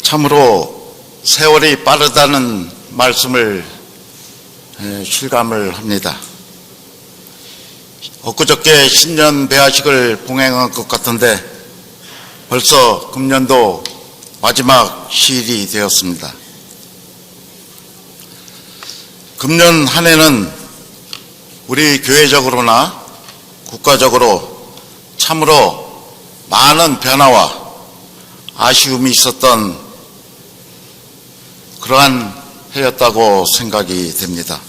참으로 세월이 빠르다는 말씀을 실감을 합니다. 엊그저께 신년 배하식을 봉행한 것 같은데 벌써 금년도 마지막 시일이 되었습니다. 금년 한 해는 우리 교회적으로나 국가적으로 참으로 많은 변화와 아쉬움이 있었던 그러한 해였다고 생각이 됩니다.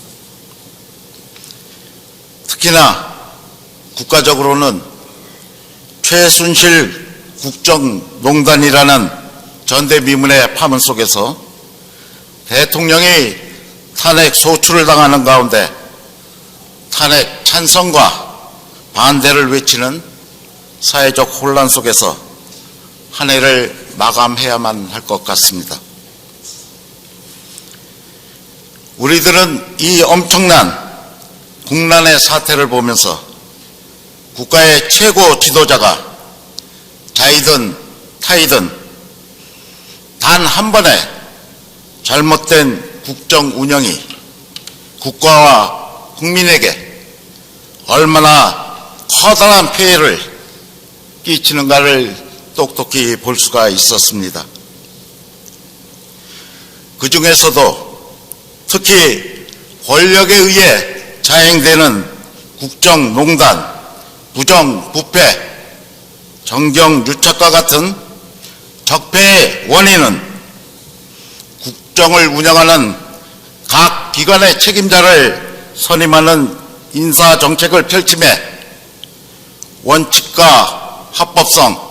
특히나 국가적으로는 최순실 국정농단이라는 전대미문의 파문 속에서 대통령이 탄핵 소추를 당하는 가운데 탄핵 찬성과 반대를 외치는 사회적 혼란 속에서 한 해를 마감해야만 할 것 같습니다. 우리들은 이 엄청난 국난의 사태를 보면서 국가의 최고 지도자가 자이든 타이든 단 한 번의 잘못된 국정 운영이 국가와 국민에게 얼마나 커다란 피해를 끼치는가를 똑똑히 볼 수가 있었습니다. 그 중에서도 특히 권력에 의해 자행되는 국정농단, 부정부패, 정경유착과 같은 적폐의 원인은 국정을 운영하는 각 기관의 책임자를 선임하는 인사정책을 펼침에 원칙과 합법성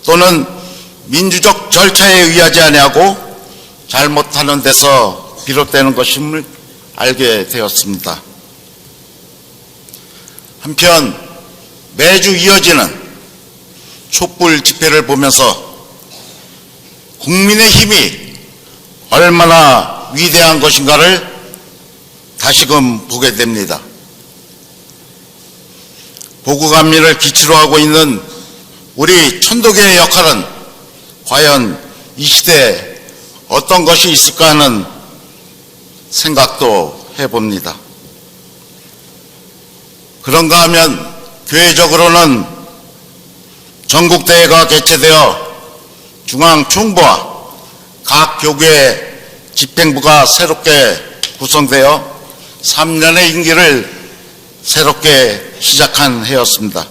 또는 민주적 절차에 의하지 아니하고 잘못하는 데서 비롯되는 것임을 알게 되었습니다. 한편 매주 이어지는 촛불 집회를 보면서 국민의 힘이 얼마나 위대한 것인가를 다시금 보게 됩니다. 보국안민을 기치로 하고 있는 우리 천도교의 역할은 과연 이 시대에 어떤 것이 있을까 하는 생각도 해봅니다. 그런가 하면 교회적으로는 전국대회가 개최되어 중앙총부와 각 교구의 집행부가 새롭게 구성되어 3년의 임기를 새롭게 시작한 해였습니다.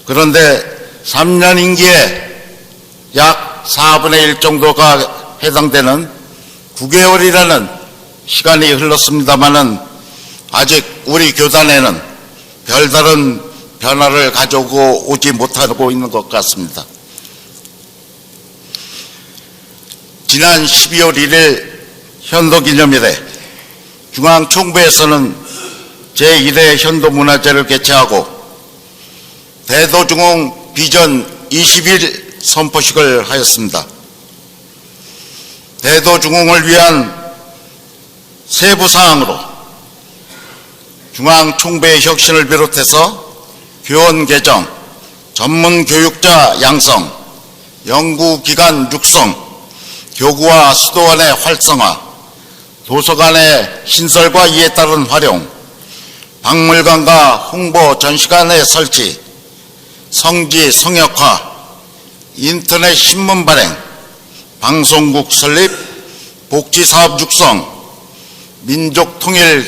그런데 3년 임기에 약 4분의 1 정도가 해당되는 9개월이라는 시간이 흘렀습니다마는 아직 우리 교단에는 별다른 변화를 가져오고 오지 못하고 있는 것 같습니다. 지난 12월 1일 현도기념일에 중앙총부에서는 제1회 현도문화제를 개최하고 대도중흥 비전 20일 선포식을 하였습니다. 대도중흥을 위한 세부 사항으로 중앙총부의 혁신을 비롯해서 교원 개정, 전문 교육자 양성, 연구기관 육성, 교구와 수도원의 활성화, 도서관의 신설과 이에 따른 활용, 박물관과 홍보 전시관의 설치, 성지 성역화, 인터넷 신문 발행, 방송국 설립, 복지사업 육성, 민족 통일에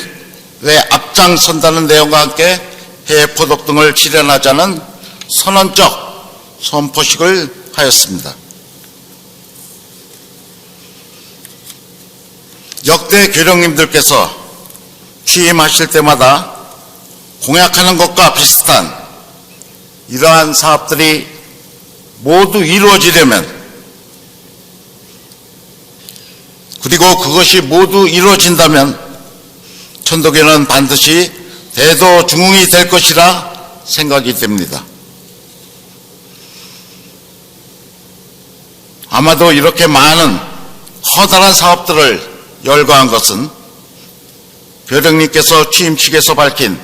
앞장선다는 내용과 함께 해외포독 등을 실현하자는 선언적 선포식을 하였습니다. 역대 교령님들께서 취임하실 때마다 공약하는 것과 비슷한 이러한 사업들이 모두 이루어지려면, 그리고 그것이 모두 이루어진다면 천도교는 반드시 대도중흥이 될 것이라 생각이 됩니다. 아마도 이렇게 많은 커다란 사업들을 열거한 것은 교령님께서 취임식에서 밝힌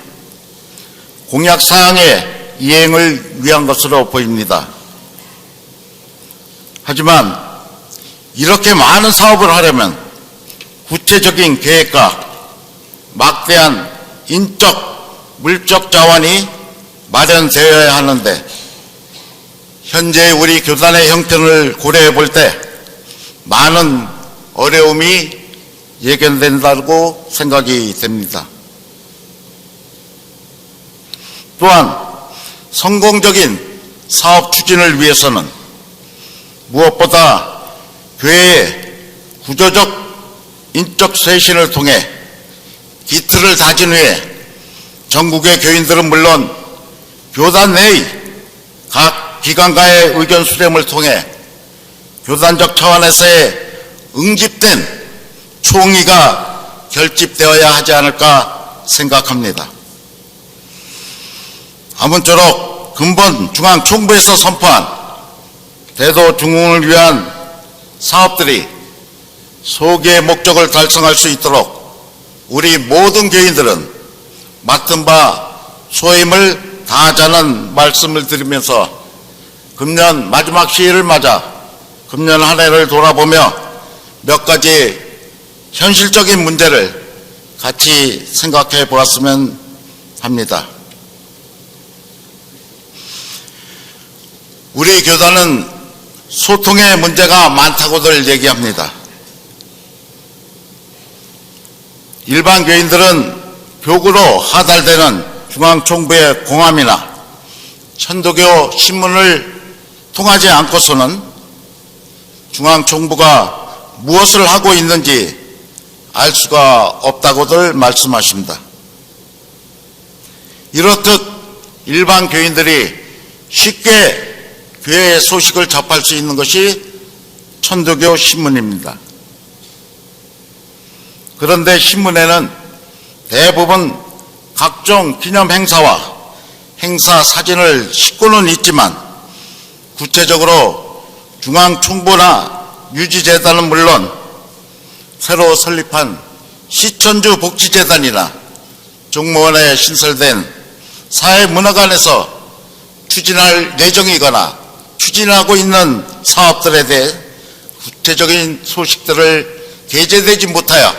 공약사항의 이행을 위한 것으로 보입니다. 하지만 이렇게 많은 사업을 하려면 구체적인 계획과 막대한 인적, 물적 자원이 마련되어야 하는데 현재 우리 교단의 형편을 고려해 볼 때 많은 어려움이 예견된다고 생각이 됩니다. 또한 성공적인 사업 추진을 위해서는 무엇보다 교회의 구조적 인적 쇄신을 통해 기틀을 다진 후에 전국의 교인들은 물론 교단 내의 각 기관과의 의견 수렴을 통해 교단적 차원에서의 응집된 총의가 결집되어야 하지 않을까 생각합니다. 아무쪼록 근본 중앙총부에서 선포한 대도 중흥을 위한 사업들이 소기의 목적을 달성할 수 있도록 우리 모든 교인들은 맡은 바 소임을 다하자는 말씀을 드리면서 금년 마지막 시일을 맞아 금년 한 해를 돌아보며 몇 가지 현실적인 문제를 같이 생각해 보았으면 합니다. 우리 교단은 소통의 문제가 많다고들 얘기합니다. 일반 교인들은 교구로 하달되는 중앙총부의 공함이나 천도교 신문을 통하지 않고서는 중앙총부가 무엇을 하고 있는지 알 수가 없다고들 말씀하십니다. 이렇듯 일반 교인들이 쉽게 교회의 소식을 접할 수 있는 것이 천도교 신문입니다. 그런데 신문에는 대부분 각종 기념 행사와 행사 사진을 싣고는 있지만 구체적으로 중앙총부나 유지재단은 물론 새로 설립한 시천주 복지재단이나 종무원에 신설된 사회문화관에서 추진할 예정이거나 추진하고 있는 사업들에 대해 구체적인 소식들을 게재되지 못하여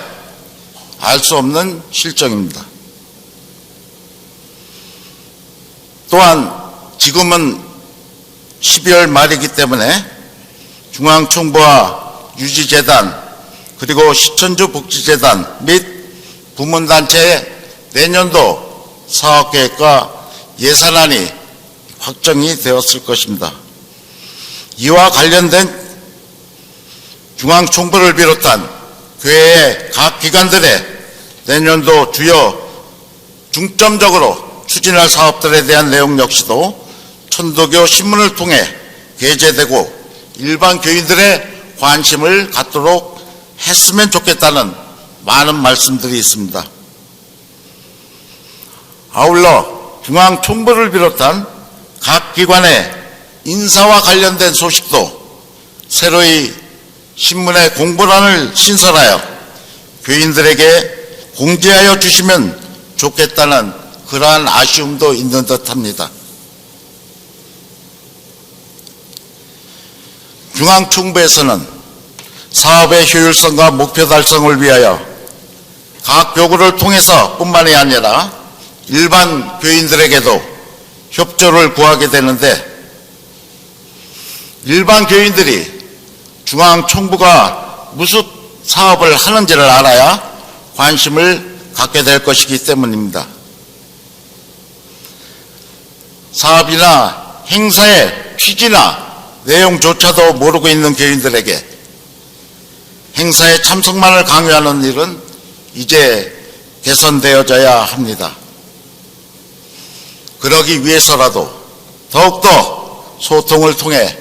알 수 없는 실정입니다. 또한 지금은 12월 말이기 때문에 중앙총부와 유지재단 그리고 시천주 복지재단 및 부문단체의 내년도 사업계획과 예산안이 확정이 되었을 것입니다. 이와 관련된 중앙총부를 비롯한 교회의 각 기관들의 내년도 주요 중점적으로 추진할 사업들에 대한 내용 역시도 천도교 신문을 통해 게재되고 일반 교인들의 관심을 갖도록 했으면 좋겠다는 많은 말씀들이 있습니다. 아울러 중앙총부를 비롯한 각 기관의 인사와 관련된 소식도 새로이 신문의 공보란을 신설하여 교인들에게 공지하여 주시면 좋겠다는 그러한 아쉬움도 있는 듯합니다. 중앙총부에서는 사업의 효율성과 목표 달성을 위하여 각 교구를 통해서 뿐만이 아니라 일반 교인들에게도 협조를 구하게 되는데 일반 교인들이 중앙총부가 무슨 사업을 하는지를 알아야 관심을 갖게 될 것이기 때문입니다. 사업이나 행사의 취지나 내용조차도 모르고 있는 교인들에게 행사에 참석만을 강요하는 일은 이제 개선되어져야 합니다. 그러기 위해서라도 더욱더 소통을 통해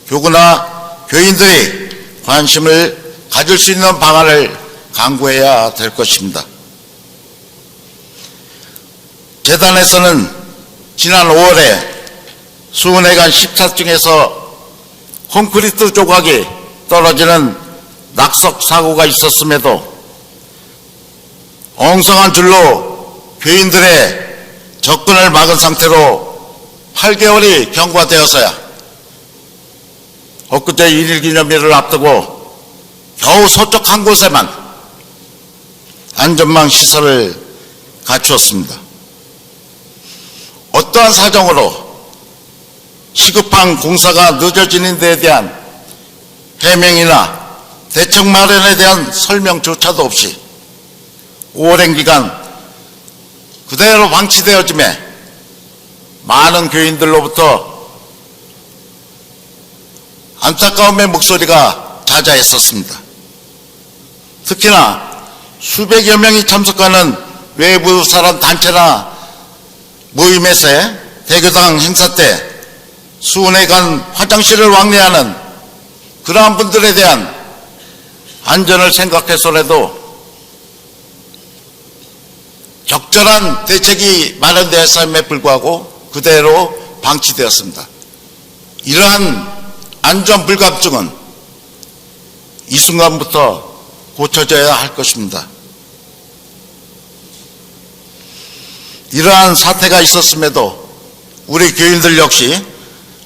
교구나 교인들이 관심을 가질 수 있는 방안을 강구해야 될 것입니다. 재단에서는 지난 5월에 수은회관 14층에서 콘크리트 조각이 떨어지는 낙석 사고가 있었음에도 엉성한 줄로 교인들의 접근을 막은 상태로 8개월이 경과되어서야 엊그제 1일 기념일을 앞두고 겨우 서쪽 한 곳에만 안전망 시설을 갖추었습니다. 어떠한 사정으로 시급한 공사가 늦어지는 데에 대한 해명이나 대책 마련에 대한 설명조차도 없이 오랜 기간 그대로 방치되어짐에 많은 교인들로부터 안타까움의 목소리가 자자했었습니다. 특히나 수백여 명이 참석하는 외부 사람 단체나 모임에서의 대교당 행사 때 수은회관 화장실을 왕래하는 그러한 분들에 대한 안전을 생각해서라도 적절한 대책이 마련되었음에 불구하고 그대로 방치되었습니다. 이러한 안전 불감증은 이 순간부터 고쳐져야 할 것입니다. 이러한 사태가 있었음에도 우리 교인들 역시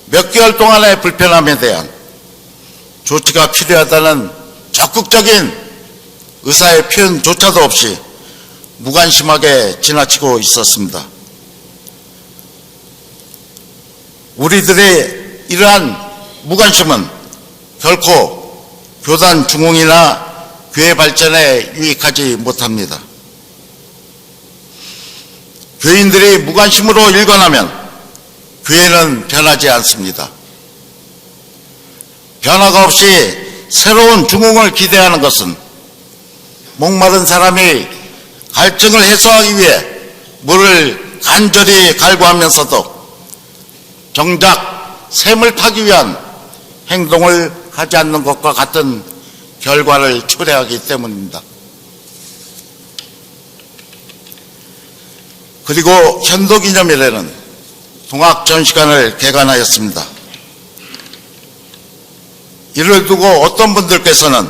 몇 개월 동안의 불편함에 대한 조치가 필요하다는 적극적인 의사의 표현조차도 없이 무관심하게 지나치고 있었습니다. 우리들의 이러한 무관심은 결코 교단 중흥이나 교회 발전에 유익하지 못합니다. 교인들이 무관심으로 일관하면 교회는 변하지 않습니다. 변화가 없이 새로운 중흥을 기대하는 것은 목마른 사람이 갈증을 해소하기 위해 물을 간절히 갈구하면서도 정작 샘을 타기 위한 행동을 하지 않는 것과 같은 결과를 초래하기 때문입니다. 그리고 현도기념일에는 동학전시관을 개관하였습니다. 이를 두고 어떤 분들께서는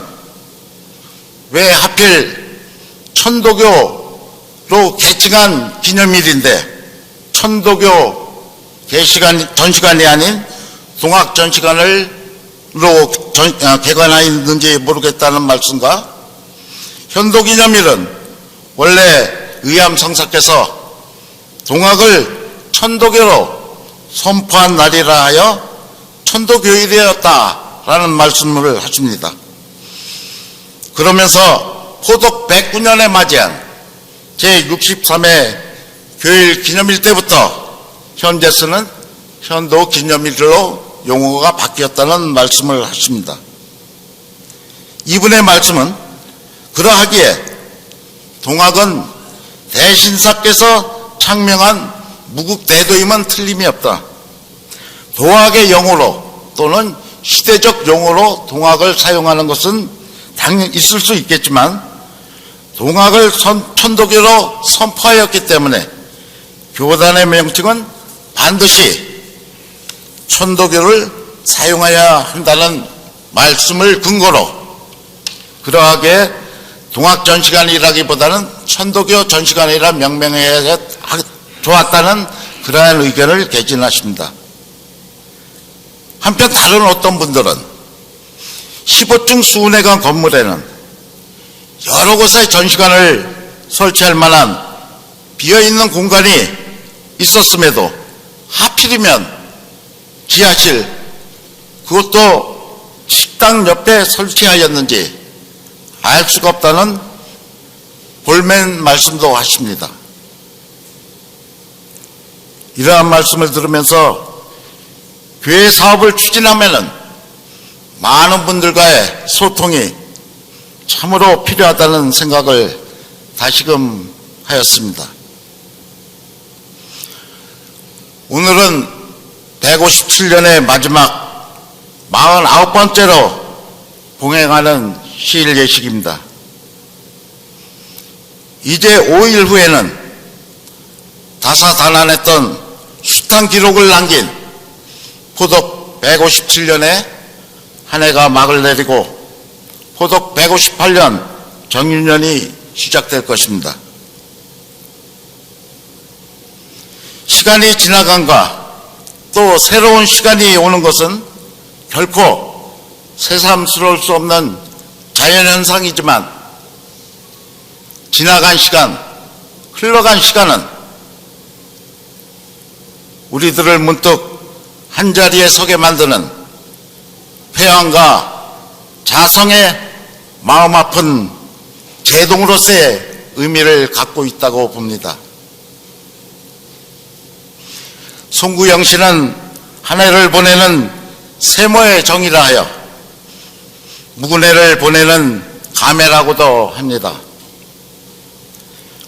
왜 하필 천도교로 개칭한 기념일인데 천도교 전시관이 아닌 동학전시관으로 개관하였는지 모르겠다는 말씀과 현도기념일은 원래 의암성사께서 동학을 천도교로 선포한 날이라 하여 천도교일이었다라는 말씀을 하십니다. 그러면서 포독 109년에 맞이한 제63회 교일 기념일 때부터 현재 쓰는 현도 기념일로 용어가 바뀌었다는 말씀을 하십니다. 이분의 말씀은 그러하기에 동학은 대신사께서 창명한 무국대도임은 틀림이 없다. 도학의 용어로 또는 시대적 용어로 동학을 사용하는 것은 당연히 있을 수 있겠지만 동학을 천도교로 선포하였기 때문에 교단의 명칭은 반드시 천도교를 사용해야 한다는 말씀을 근거로 그러하게 동학전시관이라기보다는 천도교 전시관이라 명명해야 좋았다는 그러한 의견을 개진하십니다. 한편 다른 어떤 분들은 15층 수은회관 건물에는 여러 곳에 전시관을 설치할 만한 비어있는 공간이 있었음에도 하필이면 지하실 그것도 식당 옆에 설치하였는지 알 수가 없다는 볼멘 말씀도 하십니다. 이러한 말씀을 들으면서 교회 사업을 추진하면은 많은 분들과의 소통이 참으로 필요하다는 생각을 다시금 하였습니다. 오늘은 157년의 마지막 49번째로 봉행하는 시일 예식입니다. 이제 5일 후에는 다사다난했던 숱한 기록을 남긴 포독 157년의 한 해가 막을 내리고 포독 158년 정유년이 시작될 것입니다. 시간이 지나간가 또 새로운 시간이 오는 것은 결코 새삼스러울 수 없는 자연현상이지만 지나간 시간, 흘러간 시간은 우리들을 문득 한자리에 서게 만드는 회왕과 자성의 마음 아픈 제동으로서의 의미를 갖고 있다고 봅니다. 송구영신은 한 해를 보내는 세모의 정이라 하여 묵은 해를 보내는 감해라고도 합니다.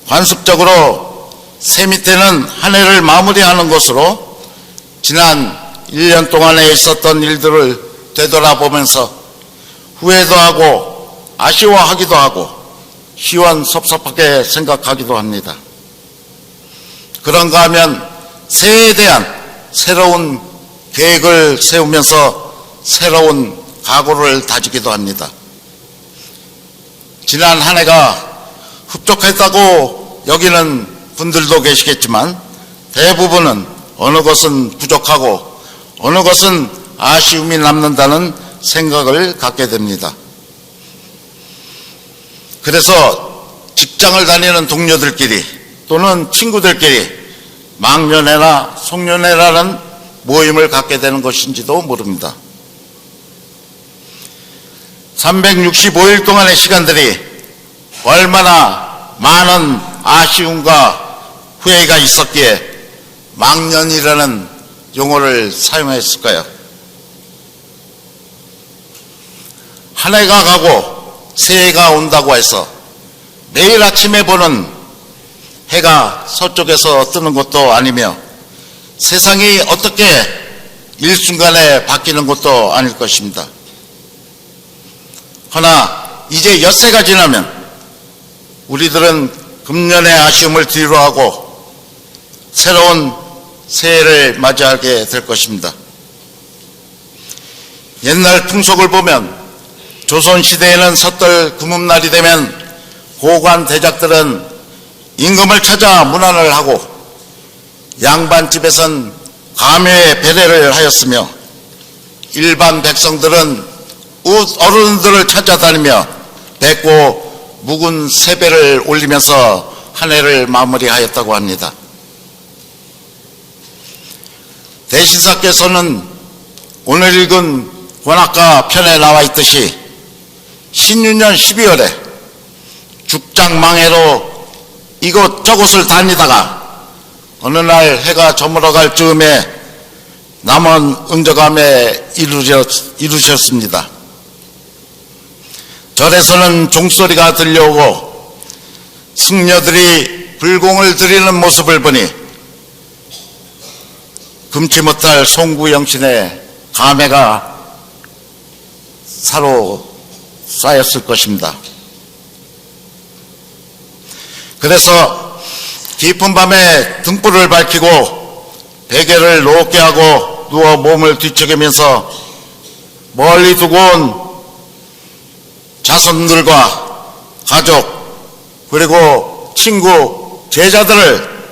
관습적으로 새 밑에는 한 해를 마무리하는 것으로 지난 1년 동안에 있었던 일들을 되돌아보면서 후회도 하고 아쉬워하기도 하고 시원섭섭하게 생각하기도 합니다. 그런가 하면 새해에 대한 새로운 계획을 세우면서 새로운 각오를 다지기도 합니다. 지난 한 해가 흡족했다고 여기는 분들도 계시겠지만 대부분은 어느 것은 부족하고 어느 것은 아쉬움이 남는다는 생각을 갖게 됩니다. 그래서 직장을 다니는 동료들끼리 또는 친구들끼리 망년회나 송년회라는 모임을 갖게 되는 것인지도 모릅니다. 365일 동안의 시간들이 얼마나 많은 아쉬움과 후회가 있었기에 망년이라는 용어를 사용했을까요? 한 해가 가고 새해가 온다고 해서 매일 아침에 보는 해가 서쪽에서 뜨는 것도 아니며 세상이 어떻게 일순간에 바뀌는 것도 아닐 것입니다. 허나 이제 엿새가 지나면 우리들은 금년의 아쉬움을 뒤로하고 새로운 새해를 맞이하게 될 것입니다. 옛날 풍속을 보면 조선시대에는 섣들 금음날이 되면 고관 대작들은 임금을 찾아 문안을 하고 양반집에선 감회 배례를 하였으며 일반 백성들은 어른들을 찾아다니며 뵙고 묵은 세배를 올리면서 한 해를 마무리하였다고 합니다. 대신사께서는 오늘 읽은 관악가 편에 나와 있듯이 신유년 12월에 죽장망해로 이곳저곳을 다니다가 어느 날 해가 저물어갈 즈음에 남원 은저감에 이르셨습니다. 절에서는 종소리가 들려오고 승려들이 불공을 드리는 모습을 보니 금치 못할 송구영신의 감회가 사로 쌓였을 것입니다. 그래서 깊은 밤에 등불을 밝히고 베개를 놓게 하고 누워 몸을 뒤척이면서 멀리 두고 온 자손들과 가족 그리고 친구, 제자들을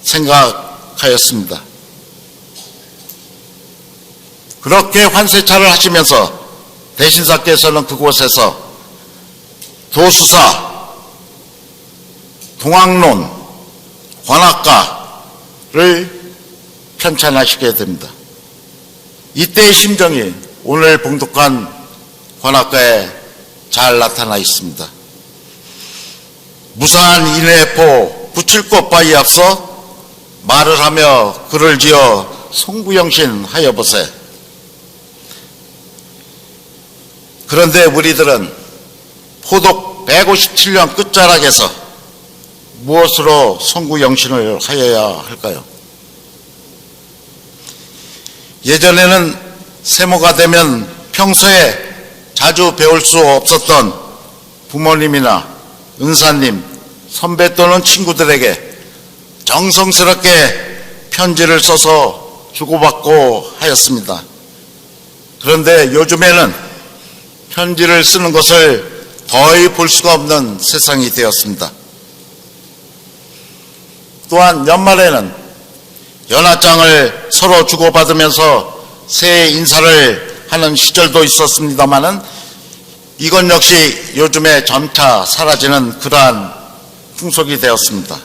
생각하였습니다. 그렇게 환세차를 하시면서 대신사께서는 그곳에서 도수사, 동학론, 관악가를 편찬하시게 됩니다. 이때의 심정이 오늘 봉독한 관악가에 잘 나타나 있습니다. 무사한 인해포 부칠꽃 바위 앞서 말을 하며 글을 지어 송구영신 하여보세. 그런데 우리들은 포독 157년 끝자락에서 무엇으로 송구영신을 하여야 할까요? 예전에는 세모가 되면 평소에 자주 배울 수 없었던 부모님이나 은사님, 선배 또는 친구들에게 정성스럽게 편지를 써서 주고받고 하였습니다. 그런데 요즘에는 편지를 쓰는 것을 거의 볼 수가 없는 세상이 되었습니다. 또한 연말에는 연하장을 서로 주고받으면서 새해 인사를 하는 시절도 있었습니다마는 이것 역시 요즘에 점차 사라지는 그러한 풍속이 되었습니다.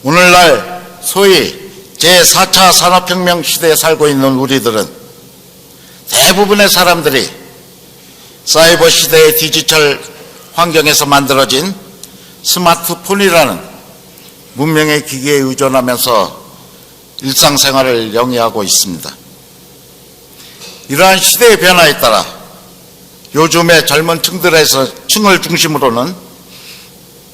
오늘날 소위 제4차 산업혁명 시대에 살고 있는 우리들은 대부분의 사람들이 사이버 시대의 디지털 환경에서 만들어진 스마트폰이라는 문명의 기기에 의존하면서 일상생활을 영위하고 있습니다. 이러한 시대의 변화에 따라 요즘의 젊은 층을 중심으로는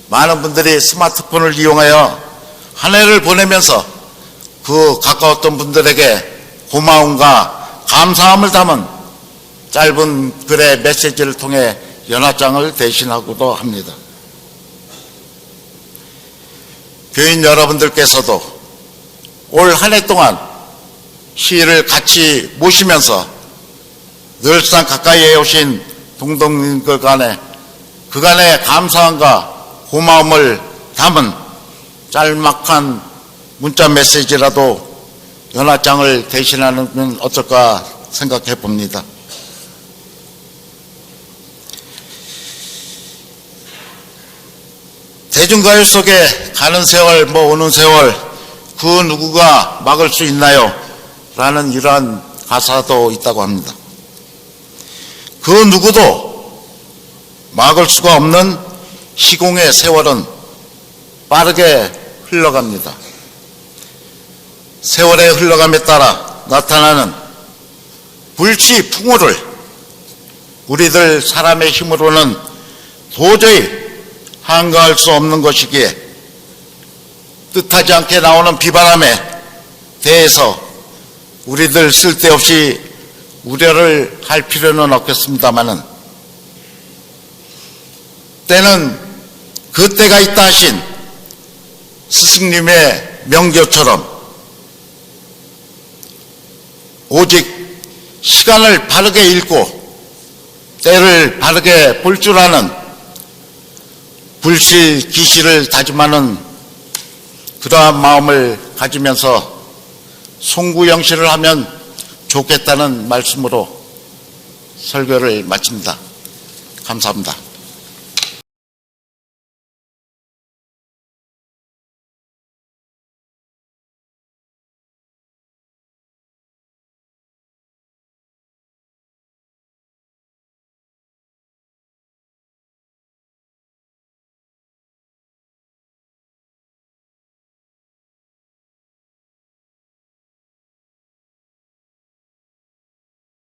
많은 분들이 스마트폰을 이용하여 한 해를 보내면서 그 가까웠던 분들에게 고마움과 감사함을 담은 짧은 글의 메시지를 통해 연합장을 대신하고도 합니다. 교인 여러분들께서도 올 한 해 동안 시위를 같이 모시면서 늘상 가까이에 오신 동동님들 간에 그간의 감사함과 고마움을 담은 짤막한 문자 메시지라도 연합장을 대신하면 어떨까 생각해 봅니다. 대중가요 속에 가는 세월 오는 세월 그 누구가 막을 수 있나요? 라는 이러한 가사도 있다고 합니다. 그 누구도 막을 수가 없는 시공의 세월은 빠르게 흘러갑니다. 세월의 흘러감에 따라 나타나는 불씨 풍우를 우리들 사람의 힘으로는 도저히 한가할 수 없는 것이기에 뜻하지 않게 나오는 비바람에 대해서 우리들 쓸데없이 우려를 할 필요는 없겠습니다마는 때는 그때가 있다 하신 스승님의 명교처럼 오직 시간을 바르게 읽고 때를 바르게 볼 줄 아는 불실기실을 다짐하는 그러한 마음을 가지면서 송구영시를 하면 좋겠다는 말씀으로 설교를 마칩니다. 감사합니다.